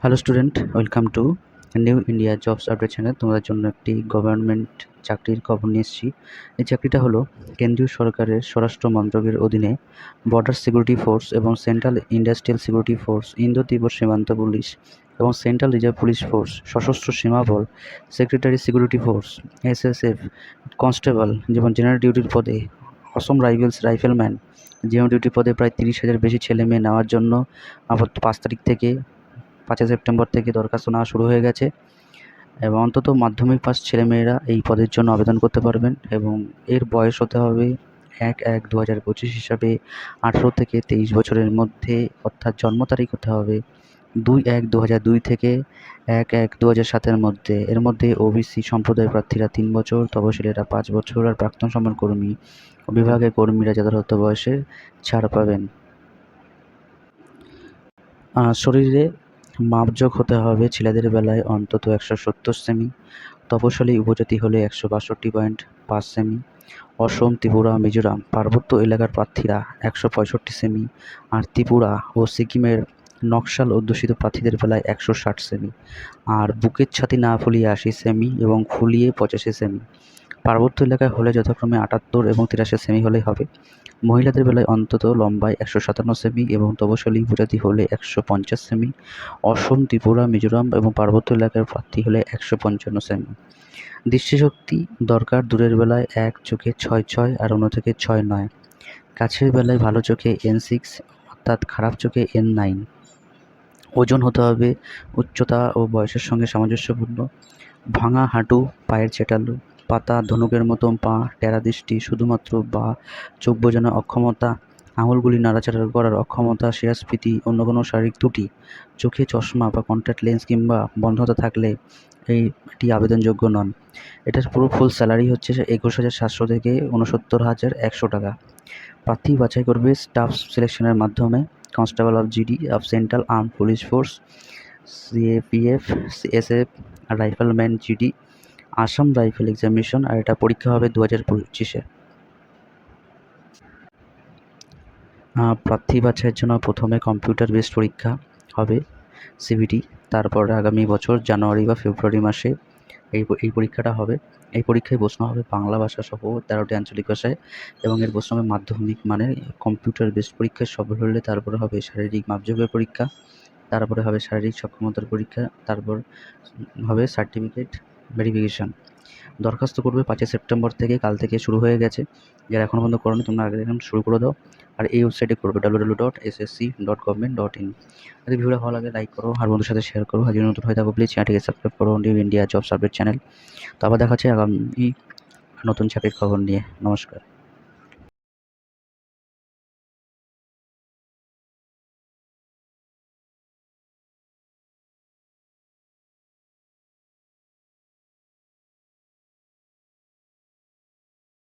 Hello student, welcome to new India jobs update channel. তোমাদের জন্য একটি গভর্নমেন্ট চাকরির খবর নিয়ে এসেছি। এই চাকরিটা হলো কেন্দ্রীয় সরকারের স্বরাষ্ট্র মন্ত্রকের অধীনে বর্ডার সিকিউরিটি ফোর্স এবং central industrial security force, Indo তিব্বত সীমান্ত পুলিশ এবং সেন্ট্রাল রিজার্ভ পুলিশ ফোর্স, সশস্ত্র সীমা বল, secretary security force, SSF, constable যেমন জেনারেল ডিউটির পদে, অসম রাইফেলম্যান জেনারেল ডিউটির পদে প্রায় 30,000 বেশি ছেলে মেয়ে নেওয়ার জন্য আপাতত 5 সেপ্টেম্বর থেকে দরখাস্ত নেওয়া শুরু হয়ে গেছে এবং অন্তত মাধ্যমিক পাস ছেলেমেয়েরা এই পদের জন্য আবেদন করতে পারবেন এবং এর বয়স হতে হবে 1/1/2025 হিসাবে 18 থেকে 23 বছরের মধ্যে, অর্থাৎ জন্ম তারিখ হতে হবে 2/1/2002 থেকে 1/1/2007 মধ্যে। এর মধ্যে ওবিসি সম্প্রদায়ের প্রার্থীরা 3 বছর, তপশিলীরা 5 বছর আর প্রাক্তন সমান কর্মী ও বিভাগের কর্মীরা যথাযথ বয়সে ছাড় পাবেন। শরীরে মাপজোক হতে হবে ছেলেদের বেলায় অন্তত 170 সেমি, তপশিলি উপজাতি হলে 162.5 সেমি, অসম, ত্রিপুরা, মিজোরাম পার্বত্য এলাকার প্রার্থীরা 165 সেমি আর ত্রিপুরা ও সিকিমের নকশাল অধ্যুষিত প্রার্থীদের বেলায় 160 সেমি আর বুকের ছাতি না ফুলিয়ে 80 সেমি এবং ফুলিয়ে 85 সেমি। পার্বত্য এলাকায় হলে যথাক্রমে 78 এবং 83 সেমি হলেই হবে। মহিলাদের বেলায় অন্তত লম্বায় 157 সেমি এবং তপশিলি উপজাতি হলে 150 সেমি, অসম, ত্রিপুরা, মিজোরাম এবং পার্বত্য এলাকার প্রার্থী হলে 155 সেমি। দৃষ্টিশক্তি দরকার দূরের বেলায় 1 চোখে 6/6 আর অন্য থেকে 6/9, কাছের বেলায় ভালো চোখে N6 অর্থাৎ খারাপ চোখে N9। ওজন হতে হবে উচ্চতা ও বয়সের সঙ্গে সামঞ্জস্যপূর্ণ। ভাঙা হাঁটু, পায়ের চেটালো, পাতা ধনুকের মতো পা, টেরা দৃষ্টি, শুধুমাত্র বা চোখ বোঝানোর অক্ষমতা, আঙুলগুলি নাড়াচাড়া করার অক্ষমতা, শিরাস্ফীতি, অন্য কোনো শারীরিক ত্রুটি, চোখে চশমা বা কন্ট্যাক্ট লেন্স কিংবা বন্ধতা থাকলে এটি আবেদনযোগ্য নন। এটার পুরো ফুল স্যালারি হচ্ছে 21,700 থেকে 69,100 টাকা। প্রার্থী বাছাই করবে স্টাফ সিলেকশনের মাধ্যমে। Constable of GD of central arm police force, CAPF, CSF, rifleman GD, Assam rifle examination. আর এটা পরীক্ষা হবে 2025-এ। প্রার্থী বাছাইয়ের জন্য প্রথমে কম্পিউটার বেসড পরীক্ষা হবে, সিবিটি। তারপর আগামী বছর জানুয়ারি বা ফেব্রুয়ারি মাসে এই পরীক্ষাটা হবে। এই পরীক্ষায় প্রশ্ন হবে বাংলা ভাষা সহ 13টি আঞ্চলিক ভাষায় এবং এর প্রশ্ন হবে মাধ্যমিক মানের কম্পিউটার বেসড পরীক্ষায় সফল হলে তারপরে হবে শারীরিক মাপজোকের পরীক্ষা, তারপরে হবে শারীরিক সক্ষমতার পরীক্ষা, তারপর হবে সার্টিফিকেট ভেরিফিকেশান। দরখাস্ত করবে 5 সেপ্টেম্বর থেকে, কাল থেকে শুরু হয়ে গেছে। যারা এখনও পর্যন্ত করোনি তোমরা আগে এখন শুরু করে দাও। আর এই ওয়েবসাইটে করবে www.ssc.government.in। যদি ভিডিওটা ভালো লাগে লাইক করো আর বন্ধুদের সাথে শেয়ার করো। আর যদি নতুন হয়ে থাকো প্লিজ চ্যানেলটিকে সাবস্ক্রাইব করো, new India jobs update channel. তো আবার দেখা হচ্ছে আগামী নতুন চাকরির খবর নিয়ে। নমস্কার।